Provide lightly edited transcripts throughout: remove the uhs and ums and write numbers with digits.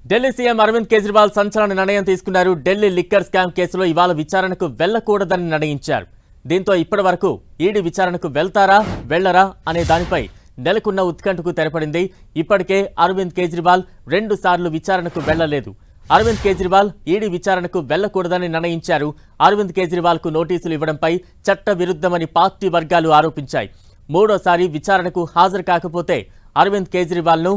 Delhi CM Arvind Kejriwal సంచలన నిర్ణయం తీసుకున్నారు. ఢిల్లీ లిక్కర్ స్కామ్ కేసులో ఇవాళ విచారణకు వెళ్లకూడదని నిర్ణయించారు. దీంతో ఇప్పటి వరకు ఈడీ విచారణకు వెళ్తారా వెళ్లరా అనే దానిపై నెలకొన్న ఉత్కంఠకు తెరపడింది. ఇప్పటికే అరవింద్ కేజ్రీవాల్ 2 సార్లు విచారణకు వెళ్లలేదు. అరవింద్ కేజ్రీవాల్ ఈడీ విచారణకు వెళ్లకూడదని నిర్ణయించారు. అరవింద్ కేజ్రీవాల్ కు నోటీసులు ఇవ్వడంపై చట్ట విరుద్ధమని పార్టీ వర్గాలు ఆరోపించాయి. మూడోసారి విచారణకు హాజరు కాకపోతే అరవింద్ కేజ్రీవాల్ ను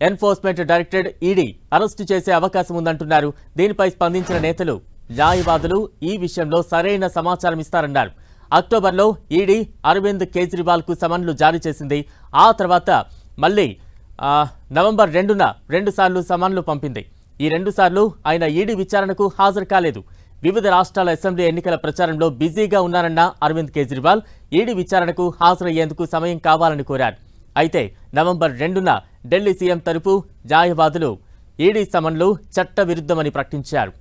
ఎన్ఫోర్స్మెంట్ డైరెక్టరేట్ ఈడీ అరెస్టు చేసే అవకాశం ఉందంటున్నారు. దీనిపై స్పందించిన నేతలు, న్యాయవాదులు ఈ విషయంలో సరైన సమాచారం ఇస్తారన్నారు. అక్టోబర్లో ఈడీ అరవింద్ కేజ్రీవాల్ కు సమన్లు జారీ చేసింది. ఆ తర్వాత మళ్లీ నవంబర్ 2న 2 సార్లు సమన్లు పంపింది. ఈ 2 సార్లు ఆయన ఈడీ విచారణకు హాజరు కాలేదు. వివిధ రాష్ట్రాల అసెంబ్లీ ఎన్నికల ప్రచారంలో బిజీగా ఉన్నారన్న అరవింద్ కేజ్రీవాల్ ఈడీ విచారణకు హాజరయ్యేందుకు సమయం కావాలని కోరారు. అయితే నవంబర్ 2న ఢిల్లీ సీఎం తరపు న్యాయవాదులు ఈడీ సమన్లు చట్ట విరుద్ధమని ప్రకటించారు.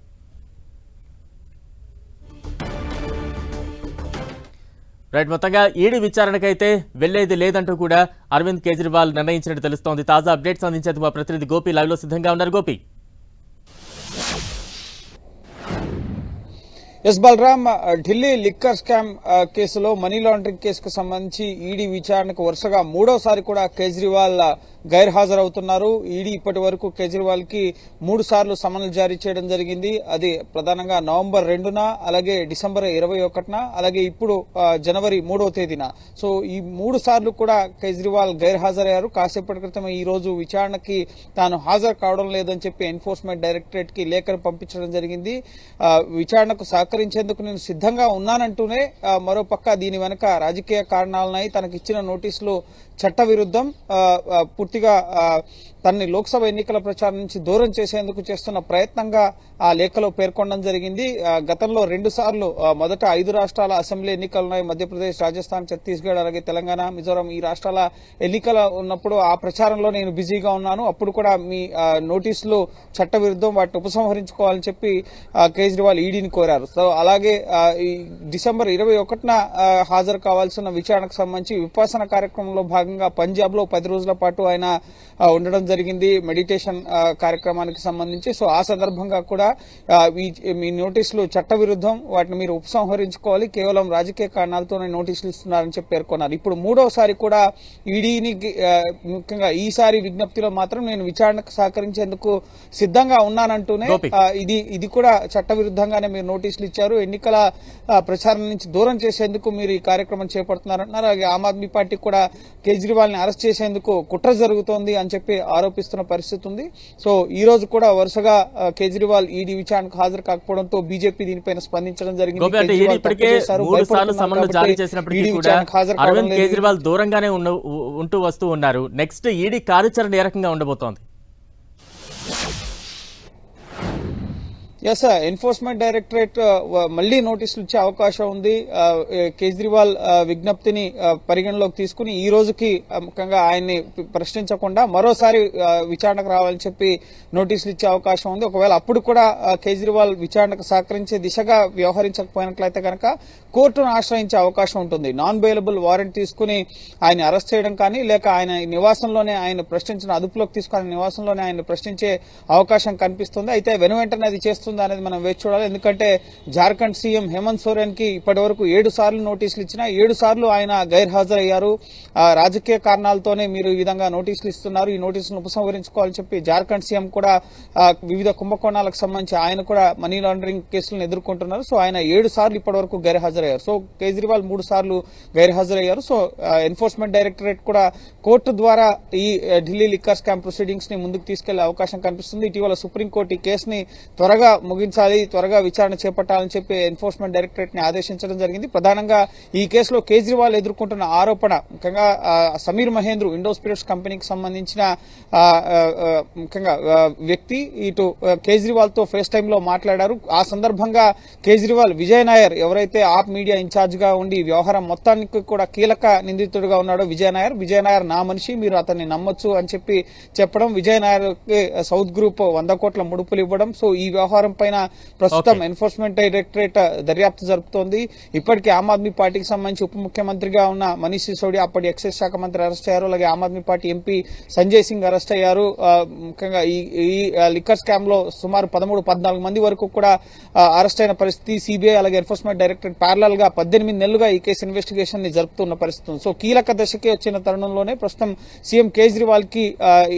మొత్తంగా ఈడీ విచారణకైతే వెళ్లేది లేదంటూ కూడా అరవింద్ కేజ్రీవాల్ నిర్ణయించినట్టు తెలుస్తోంది. తాజా అప్డేట్స్ అందించేందుకు మా ప్రతినిధి గోపి లైవ్ లో సిద్ధంగా ఉన్నారు. Gopi, S Balaram, Delhi liquor scam కేసులో మనీ లాండరింగ్ కేసుకు సంబంధించి ఈడీ విచారణకు వరుసగా 3వసారి కూడా కేజ్రీవాల్ గైర్హాజరవుతున్నారు. ఈడీ ఇప్పటి వరకు కేజ్రీవాల్ కి 3 సార్లు సమన్లు జారీ చేయడం జరిగింది. అది ప్రధానంగా నవంబర్ 2న, అలాగే డిసెంబర్ 21న, అలాగే ఇప్పుడు జనవరి 3వ తేదీన. సో ఈ 3 సార్లు కూడా కేజ్రీవాల్ గైర్హాజరయ్యారు. కాసేపటి క్రితం ఈ రోజు విచారణకి తాను హాజరు కావడం లేదని చెప్పి ఎన్ఫోర్స్మెంట్ డైరెక్టరేట్ కి లేఖను పంపించడం జరిగింది. విచారణకు సహకరించేందుకు నేను సిద్ధంగా ఉన్నానంటూనే మరోపక్క దీని వెనక రాజకీయ కారణాలున్నాయి, తనకు ఇచ్చిన నోటీసులు చట్ట విరుద్ధం, పూర్తిగా తనని లోక్సభ ఎన్నికల ప్రచారం నుంచి దూరం చేసేందుకు చేస్తున్న ప్రయత్నంగా ఆ లేఖలో పేర్కొనడం జరిగింది. గతంలో 2 సార్లు మొదట 5 రాష్ట్రాల అసెంబ్లీ ఎన్నికలున్నాయి, మధ్యప్రదేశ్, రాజస్థాన్, ఛత్తీస్గఢ్, అలాగే తెలంగాణ, మిజోరాం, ఈ రాష్ట్రాల ఎన్నికలు ఉన్నప్పుడు ఆ ప్రచారంలో నేను బిజీగా ఉన్నాను. అప్పుడు కూడా మీ నోటీసులు చట్ట విరుద్ధం, వాటిని ఉపసంహరించుకోవాలని చెప్పి కేజ్రీవాల్ ఈడీని కోరారు. సో అలాగే ఈ డిసెంబర్ 21న హాజరు కావాల్సిన విచారణకు సంబంధించి విపాసన కార్యక్రమంలో భాగంగా పంజాబ్ లో 10 రోజుల పాటు ఆయన ఉండడం జరిగింది, మెడిటేషన్ కార్యక్రమానికి సంబంధించి. సో ఆ సందర్భంగా కూడా మీ నోటీసులు చట్ట విరుద్ధం, వాటిని మీరు ఉపసంహరించుకోవాలి, కేవలం రాజకీయ కారణాలతోనే నోటీసులు ఇస్తున్నారని చెప్పి పేర్కొన్నారు. ఇప్పుడు 3వసారి కూడా ఈడీని ముఖ్యంగా ఈసారి విజ్ఞప్తిలో మాత్రం నేను విచారణకు సహకరించేందుకు సిద్ధంగా ఉన్నానంటూనే ఇది కూడా చట్ట విరుద్ధంగానే మీరు నోటీసులు ఇచ్చారు, ఎన్నికల ప్రచారం నుంచి దూరం చేసేందుకు మీరు ఈ కార్యక్రమం చేపడుతున్నారంటున్నారు. అలాగే ఆమ్ ఆద్మీ పార్టీ కూడా కేజ్రీవాల్ ని అరెస్ట్ చేసేందుకు కుట్ర జరుగుతోంది అని చెప్పి ఆరోపిస్తున్న పరిస్థితి ఉంది. సో ఈ రోజు కూడా వరుసగా కేజ్రీవాల్ ఈడీ విచారణకు హాజరు కాకపోవడంతో బీజేపీ దీనిపైన స్పందించడం జరిగింది. అరవింద్ కేజ్రీవాల్ దూరంగానే ఉంటూ వస్తూ ఉన్నారు. నెక్స్ట్ ఈడీ కార్యాచరణ ఏ రకంగా ఉండబోతోంది? ఎస్, ఎన్ఫోర్స్మెంట్ డైరెక్టరేట్ మళ్లీ నోటీసులు ఇచ్చే అవకాశం ఉంది. కేజ్రీవాల్ విజ్ఞప్తిని పరిగణలోకి తీసుకుని ఈ రోజుకి ముఖ్యంగా ఆయన్ని ప్రశ్నించకుండా మరోసారి విచారణకు రావాలని చెప్పి నోటీసులు ఇచ్చే అవకాశం ఉంది. ఒకవేళ అప్పుడు కూడా కేజ్రీవాల్ విచారణకు సహకరించే దిశగా వ్యవహరించకపోయినట్లయితే కనుక కోర్టును ఆశ్రయించే అవకాశం ఉంటుంది. నాన్ బెయిలబుల్ వారెంట్ తీసుకుని ఆయన అరెస్ట్ చేయడం కానీ, లేక ఆయన నివాసంలోనే ఆయన ప్రశ్నించిన అదుపులోకి తీసుకుని నివాసంలోనే ఆయన ప్రశ్నించే అవకాశం కనిపిస్తుంది. అయితే వెనువెంటనే అది చేస్తుంది అనేది మనం వేచి చూడాలి. ఎందుకంటే జార్ఖండ్ సీఎం హేమంత్ సోరెన్ కి ఇప్పటి వరకు 7 సార్లు నోటీసులు ఇచ్చినా 7 సార్లు ఆయన గైర్హాజరయ్యారు. రాజకీయ కారణాలతోనే మీరు ఈ విధంగా నోటీసులు ఇస్తున్నారు, ఈ నోటీసులను ఉపసంహరించుకోవాలని చెప్పి జార్ఖండ్ సీఎం కూడా వివిధ కుంభకోణాలకు సంబంధించి ఆయన కూడా మనీ లాండరింగ్ కేసులను ఎదుర్కొంటున్నారు. సో ఆయన 7 సార్లు ఇప్పటి వరకు గైర్హాజరయ్యారు. సో కేజ్రీవాల్ 3 సార్లు గైర్హాజరయ్యారు. సో ఎన్ఫోర్స్మెంట్ డైరెక్టరేట్ కూడా కోర్టు ద్వారా ఈ ఢిల్లీ లిక్కర్ స్కామ్ ప్రొసీడింగ్స్ ని ముందుకు తీసుకెళ్లే అవకాశం కనిపిస్తుంది. ఇటీవల సుప్రీంకోర్టు ఈ కేసుని త్వరగా ముగించాలి, త్వరగా విచారణ చేపట్టాలని చెప్పి ఎన్ఫోర్స్మెంట్ డైరెక్టరేట్ ని ఆదేశించడం జరిగింది. ప్రధానంగా ఈ కేసులో కేజ్రీవాల్ ఎదుర్కొంటున్న ఆరోపణ ముఖ్యంగా సమీర్ మహేంద్రు ఇండో స్పిరిట్స్ కంపెనీకి సంబంధించిన ముఖ్యంగా వ్యక్తి ఇటు కేజ్రీవాల్ తో ఫేస్ టైమ్ లో మాట్లాడారు. ఆ సందర్భంగా కేజ్రీవాల్ విజయ్ నాయర్ ఎవరైతే ఆప్ మీడియా ఇన్ఛార్జ్ గా ఉండి వ్యవహారం మొత్తానికి కూడా కీలక నిందితుడిగా ఉన్నాడో విజయ్ నాయర్ నా మనిషి, మీరు అతన్ని నమ్మొచ్చు అని చెప్పి చెప్పడం, విజయ్ నాయర్ సౌత్ గ్రూప్ 100 కోట్ల ముడుపులు ఇవ్వడం. సో ఈ వ్యవహారం పైన ప్రస్తుతం ఎన్ఫోర్స్మెంట్ డైరెక్టరేట్ దర్యాప్తు జరుపుతోంది. ఇప్పటికే ఆమ్ ఆద్మీ పార్టీకి సంబంధించి ఉప ముఖ్యమంత్రిగా ఉన్న మనీష్ సిసోడియా అప్పటి ఎక్సైజ్ శాఖ మంత్రి అరెస్ట్ అయ్యారు. అలాగే ఆమ్ ఆద్మీ పార్టీ ఎంపీ సంజయ్ సింగ్ అరెస్ట్ అయ్యారు. ముఖ్యంగా ఈ లిక్కర్ స్కామ్ లో సుమారు 13-14 మంది వరకు కూడా అరెస్ట్ అయిన పరిస్థితి. సిబిఐ అలాగే ఎన్ఫోర్స్మెంట్ డైరెక్టరేట్ ప్యారలల్ గా 18 నెలలుగా ఈ కేసు ఇన్వెస్టిగేషన్ ని జరుపుతున్న పరిస్థితి. సో కీలక దశకే వచ్చిన తరుణంలోనే ప్రస్తుతం సీఎం కేజ్రీవాల్ కి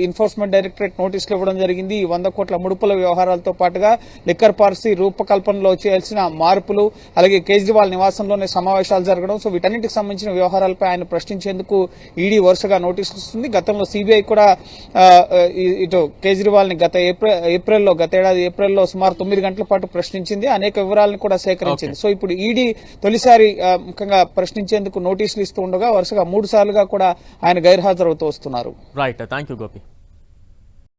ఎన్ఫోర్స్మెంట్ డైరెక్టరేట్ నోటీసులు ఇవ్వడం జరిగింది. 100 కోట్ల ముడుపుల వ్యవహారాలతో పాటుగా లిక్కర్ పాలసీ రూపకల్పనలో చేయాల్సిన మార్పులు, అలాగే కేజ్రీవాల్ నివాసంలోనే సమావేశాలు జరగడం, సో వీటన్నిటికి సంబంధించిన వ్యవహారాలపై ఆయన ప్రశ్నించేందుకు ఈడీ వరుసగా నోటీసులు ఇస్తుంది. గతంలో సిబిఐ కూడా ఇటు కేజ్రీవాల్ ని గత ఏడాది ఏప్రిల్లో సుమారు 9 గంటల పాటు ప్రశ్నించింది. అనేక వివరాలను కూడా సేకరించింది. సో ఇప్పుడు ఈడీ తొలిసారి ముఖ్యంగా ప్రశ్నించేందుకు నోటీసులు ఇస్తూ ఉండగా వరుసగా 3 సార్లుగా కూడా ఆయన గైర్హాజరవుతూ వస్తున్నారు. Right, thank you Gopi.